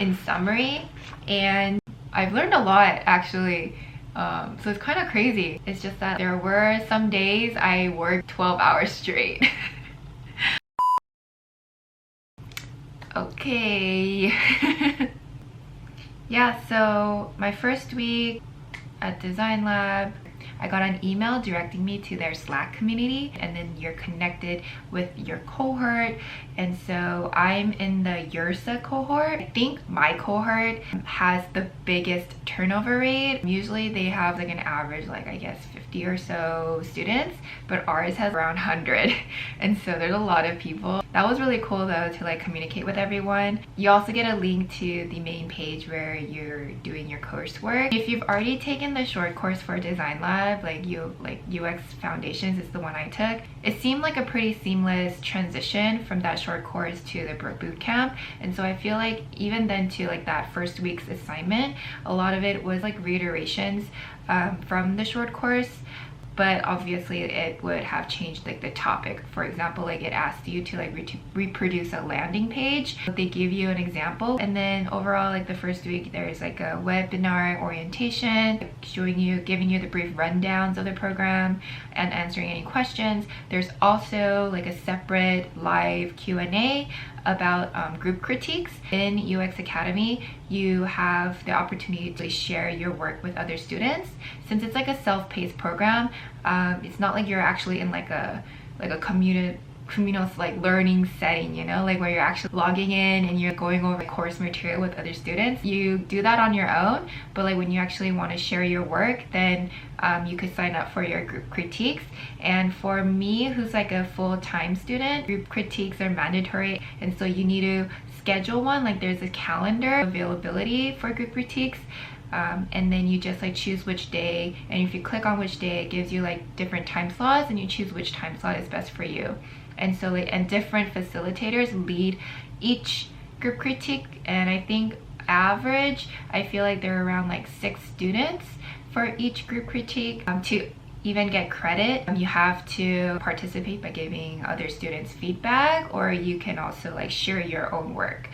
in summary, and I've learned a lot actually. So it's kind of crazy. It's just that there were some days I worked 12 hours straight. Okay. Yeah, so my first week at Design Lab, I got an email directing me to their Slack community, and then you're connected with your cohort. And so I'm in the YURSA cohort. I think my cohort has the biggest turnover rate. Usually they have like an average, like I guess 50 or so students, but ours has around 100. And so there's a lot of people. That was really cool though, to like communicate with everyone. You also get a link to the main page where you're doing your coursework. If you've already taken the short course for Design Lab, like UX Foundations is the one I took, it seemed like a pretty seamless transition from that short course to the bootcamp. And so I feel like even then to like that first week's assignment, a lot of it was like reiterations from the short course, but obviously it would have changed like the topic. For example, like it asked you to like reproduce a landing page. They give you an example, and then overall like the first week there's like a webinar orientation showing you, giving you the brief rundowns of the program and answering any questions. There's also like a separate live Q&A about group critiques. In UX Academy, you have the opportunity to share your work with other students. Since it's like a self-paced program, it's not like you're actually in like a communal like learning setting, you know, like where you're actually logging in and you're going over course material with other students. You do that on your own, but like when you actually want to share your work, then you could sign up for your group critiques. And for me, who's like a full-time student, group critiques are mandatory, and so you need to schedule one. Like there's a calendar availability for group critiques. And then you just like choose which day, and if you click on which day, it gives you like different time slots, and you choose which time slot is best for you. And so like, and different facilitators lead each group critique, and I think average, I feel like there are around like 6 students for each group critique. To even get credit, you have to participate by giving other students feedback, or you can also like share your own work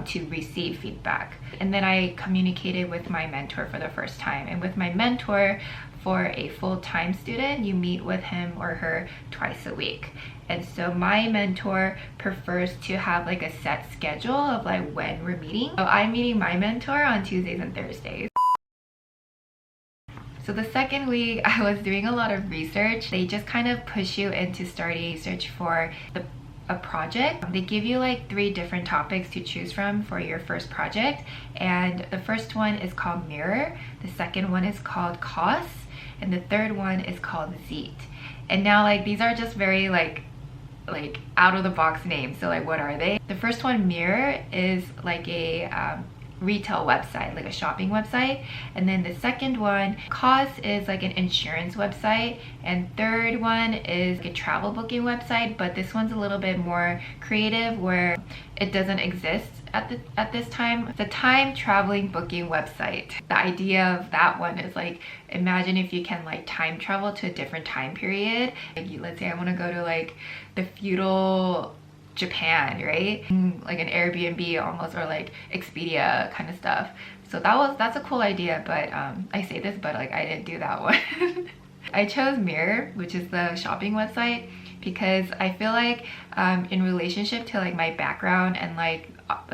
to receive feedback. And then I communicated with my mentor for the first time. And with my mentor, for a full-time student, you meet with him or her twice a week. And so my mentor prefers to have like a set schedule of like when we're meeting. So I'm meeting my mentor on Tuesdays and Thursdays. So the second week, I was doing a lot of research. They just kind of push you into starting research for a project. They give you like 3 different topics to choose from for your first project. And the first one is called Mirror. The second one is called Costs. And the third one is called Zeet. And now like these are just very like out of the box names. So like what are they? The first one, Mirror, is like a retail website, like a shopping website. And then the second one, Cost, is like an insurance website. And third one is like a travel booking website, but this one's a little bit more creative where it doesn't exist at this time. It's a time traveling booking website. The idea of that one is like, imagine if you can like time travel to a different time period. Like let's say I want to go to like the feudal Japan, right? Like an Airbnb almost, or like Expedia kind of stuff. So that's a cool idea, but I say this, but like I didn't do that one. I chose Mirror, which is the shopping website, because I feel like in relationship to like my background and like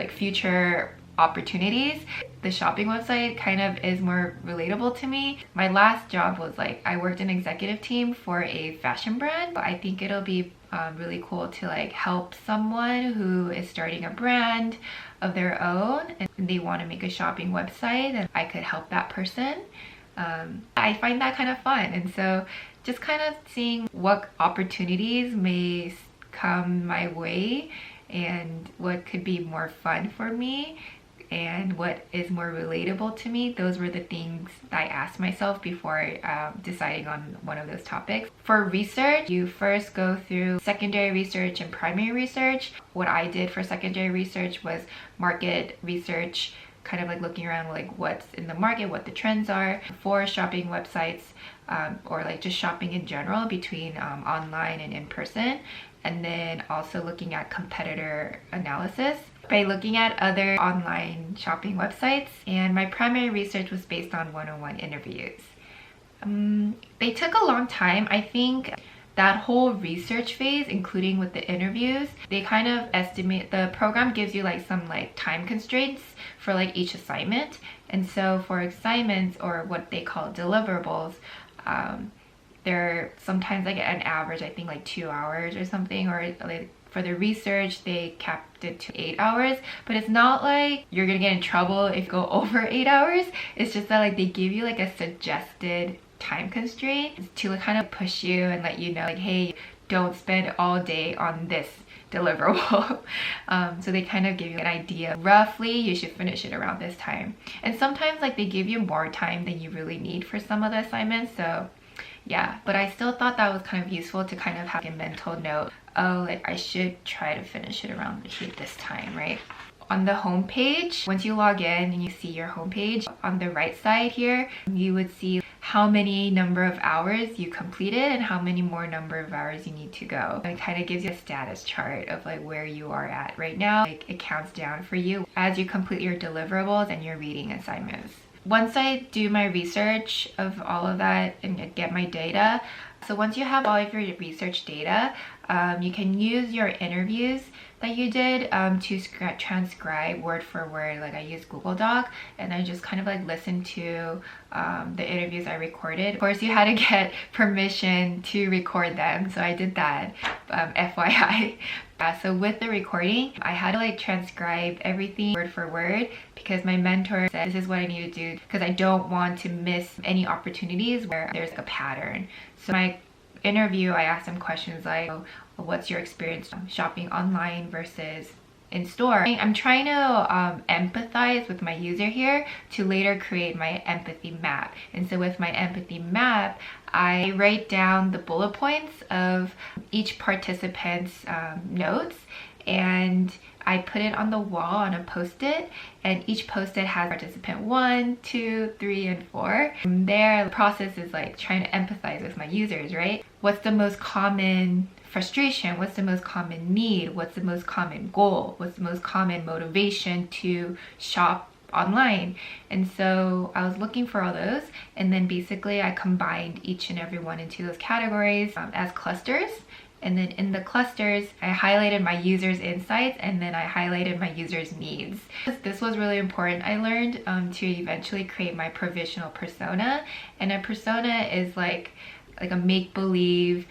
future opportunities, the shopping website kind of is more relatable to me. My last job was like I worked in executive team for a fashion brand. I think it'll be really cool to like help someone who is starting a brand of their own and they want to make a shopping website, and I could help that person. I find that kind of fun, and so just kind of seeing what opportunities may come my way and what could be more fun for me and what is more relatable to me. Those were the things that I asked myself before deciding on one of those topics. For research, you first go through secondary research and primary research. What I did for secondary research was market research, kind of like looking around like what's in the market, what the trends are for shopping websites, or like just shopping in general between online and in person. And then also looking at competitor analysis. by looking at other online shopping websites, and my primary research was based on one-on-one interviews. They took a long time. I think that whole research phase, including with the interviews, they kind of estimate, the program gives you like some like time constraints for like each assignment. And so for assignments, or what they call deliverables, they're sometimes like an average, I think like 2 hours or something, or like for the research, they capped it to 8 hours, but it's not like you're gonna get in trouble if you go over 8 hours. It's just that like they give you like a suggested time constraint to kind of push you and let you know like, hey, don't spend all day on this deliverable. So they kind of give you an idea. Roughly, you should finish it around this time. And sometimes like they give you more time than you really need for some of the assignments. So yeah, but I still thought that was kind of useful to kind of have a mental note. Oh, like I should try to finish it around this time, right? On the home page, once you log in and you see your home page, on the right side here, you would see how many number of hours you completed and how many more number of hours you need to go. It kind of gives you a status chart of like where you are at right now. Like it counts down for you as you complete your deliverables and your reading assignments. Once I do my research of all of that and get my data, so once you have all of your research data, you can use your interviews that you did to transcribe word for word. Like I use Google Doc, and I just kind of like listen to the interviews I recorded. Of course, you had to get permission to record them, so I did that, FYI. So with the recording, I had to like transcribe everything word for word, because my mentor said this is what I need to do, because I don't want to miss any opportunities where there's a pattern. So my interview, I asked them questions like, what's your experience shopping online versus in store? I'm trying to empathize with my user here to later create my empathy map. And so with my empathy map, I write down the bullet points of each participant's notes, and I put it on the wall on a post-it, and each post-it has participant 1, 2, 3, and 4. From there, the process is like trying to empathize with my users, right? What's the most common frustration? What's the most common need? What's the most common goal? What's the most common motivation to shop online? And so I was looking for all those, and then basically I combined each and every one into those categories as clusters. And then in the clusters, I highlighted my users' insights, and then I highlighted my users' needs. This was really important. I learned to eventually create my provisional persona, and a persona is like a make-believe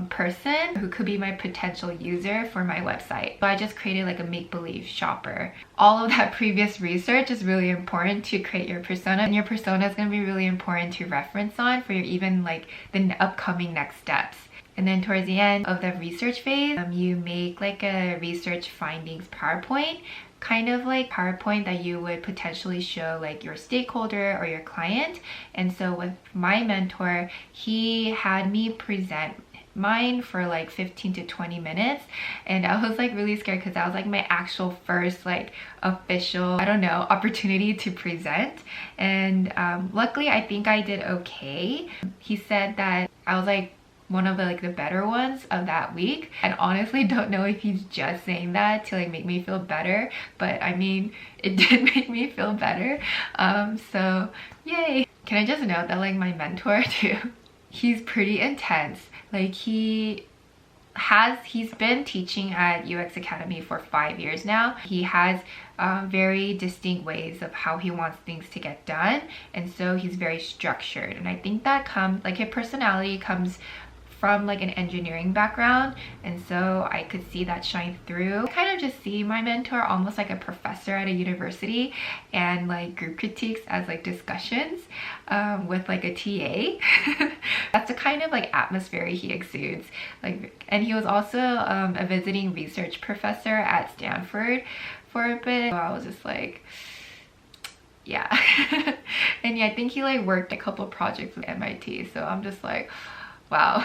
person who could be my potential user for my website. So I just created like a make-believe shopper. All of that previous research is really important to create your persona, and your persona is going to be really important to reference on for your even like the upcoming next steps. And then towards the end of the research phase, you make like a research findings PowerPoint, kind of like PowerPoint that you would potentially show like your stakeholder or your client. And so with my mentor, he had me present mine for like 15 to 20 minutes, and I was like really scared because that was like my actual first like official, I don't know, opportunity to present. And luckily I think I did okay. He said that I was like one of the like the better ones of that week, and honestly don't know if he's just saying that to like make me feel better, but I mean it did make me feel better. So yay. Can I just note that like my mentor too, he's pretty intense. Like he's been teaching at UX Academy for 5 years now. He has very distinct ways of how he wants things to get done, and so he's very structured. And I think that comes like his personality comes from like an engineering background, and so I could see that shine through. I kind of just see my mentor almost like a professor at a university, and like group critiques as like discussions with like a TA. That's the kind of like atmosphere he exudes. Like, and he was also a visiting research professor at Stanford for a bit. So I was just like, yeah. And yeah, I think he like worked a couple projects with MIT, so I'm just like, wow.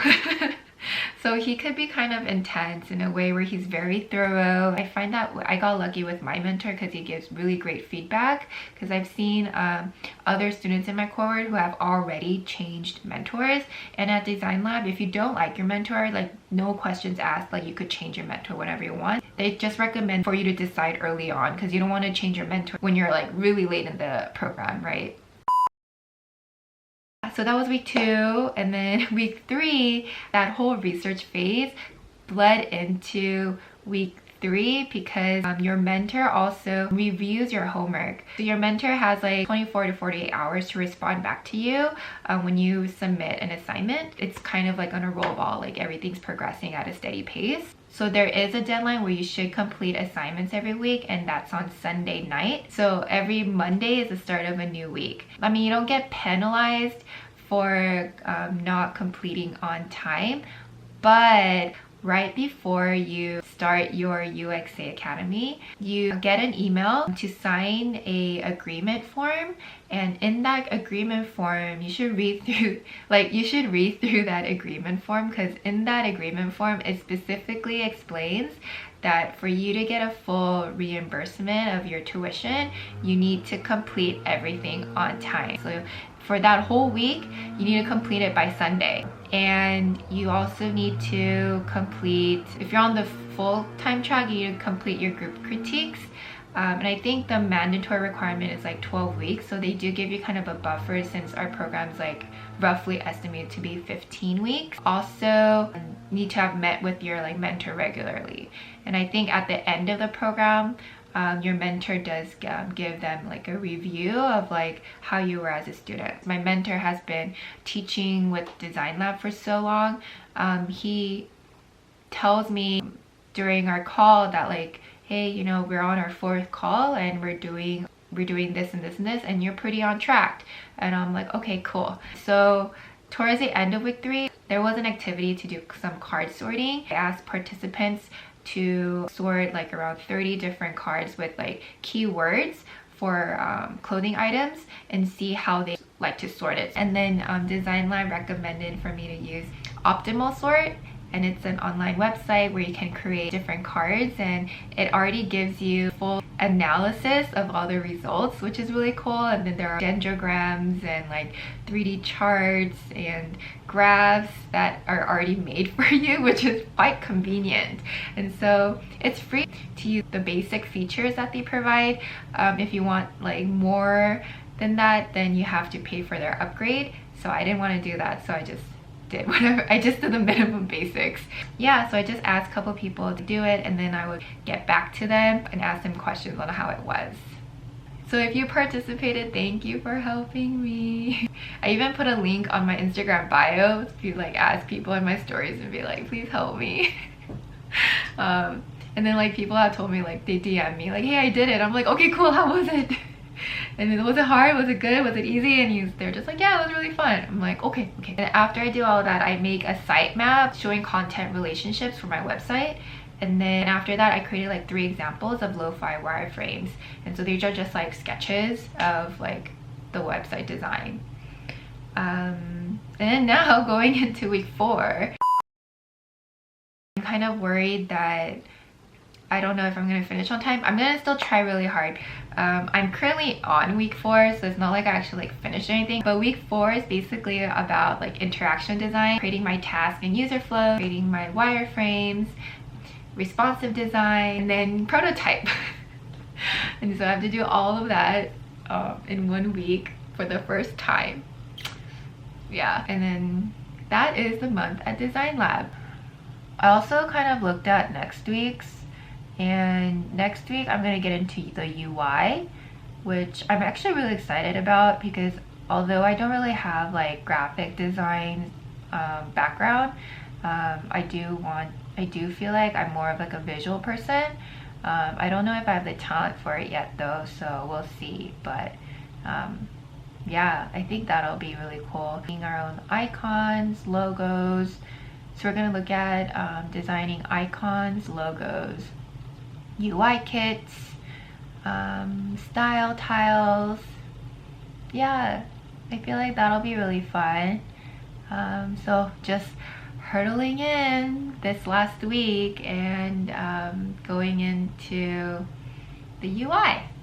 So he could be kind of intense in a way where he's very thorough. I find that I got lucky with my mentor because he gives really great feedback, because I've seen other students in my cohort who have already changed mentors. And at Design Lab, if you don't like your mentor, like no questions asked, like you could change your mentor whenever you want. They just recommend for you to decide early on, because you don't want to change your mentor when you're like really late in the program, right? So that was week 2, and then week 3, that whole research phase bled into week 3 because your mentor also reviews your homework. So your mentor has like 24 to 48 hours to respond back to you when you submit an assignment. It's kind of like on a roll ball, like everything's progressing at a steady pace. So there is a deadline where you should complete assignments every week, and that's on Sunday night. So every Monday is the start of a new week. I mean, you don't get penalized for not completing on time, but right before you start your UXA Academy, you get an email to sign a agreement form, and in that agreement form, you should read through that agreement form, because in that agreement form, it specifically explains that for you to get a full reimbursement of your tuition, you need to complete everything on time. So for that whole week, you need to complete it by Sunday. And you also need to complete, if you're on the full-time track, you need to complete your group critiques. And I think the mandatory requirement is like 12 weeks. So they do give you kind of a buffer, since our program's like roughly estimated to be 15 weeks. Also need to have met with your like mentor regularly. And I think at the end of the program, your mentor does give them like a review of like how you were as a student. My mentor has been teaching with Design Lab for so long. He tells me during our call that like, hey, you know, we're on our 4th call and we're doing this and this and this, and you're pretty on track. And I'm like, okay, cool. So towards the end of week 3, there was an activity to do some card sorting. I asked participants to sort like around 30 different cards with like keywords for clothing items, and see how they like to sort it. And then Design Lab recommended for me to use Optimal Sort, and it's an online website where you can create different cards, and it already gives you full analysis of all the results, which is really cool. And then there are dendrograms and like 3D charts and graphs that are already made for you, which is quite convenient. And so it's free to use the basic features that they provide. If you want like more than that, then you have to pay for their upgrade. So I didn't want to do that, so I just did the minimum basics. Yeah, so I just asked a couple people to do it, and then I would get back to them and ask them questions on how it was. So if you participated, thank you for helping me. I even put a link on my Instagram bio to like ask people in my stories and be like, please help me. And then like people have told me, like they DM me like, hey, I did it. I'm like, okay, cool, how was it? And then, was it hard? Was it good? Was it easy? And they're just like, yeah, it was really fun. I'm like, okay. And after I do all that, I make a sitemap showing content relationships for my website. And then after that, I created like 3 examples of lo-fi wireframes. And so these are just like sketches of like the website design. And then now going into week 4, I'm kind of worried that I don't know if I'm gonna finish on time. I'm gonna still try really hard. I'm currently on week 4, so it's not like I actually like finished anything. But week 4 is basically about like interaction design, creating my task and user flow, creating my wireframes, responsive design, and then prototype. And so I have to do all of that in 1 week for the first time. Yeah, and then that is the month at Design Lab. I also kind of looked at next week's. And next week I'm going to get into the UI, which I'm actually really excited about, because although I don't really have like graphic design background, I do feel like I'm more of like a visual person. I don't know if I have the talent for it yet though, so we'll see. But yeah, I think that'll be really cool. Making our own icons, logos. So we're going to look at designing icons, logos, UI kits, style tiles. Yeah, I feel like that'll be really fun. So just hurtling in this last week and going into the UI.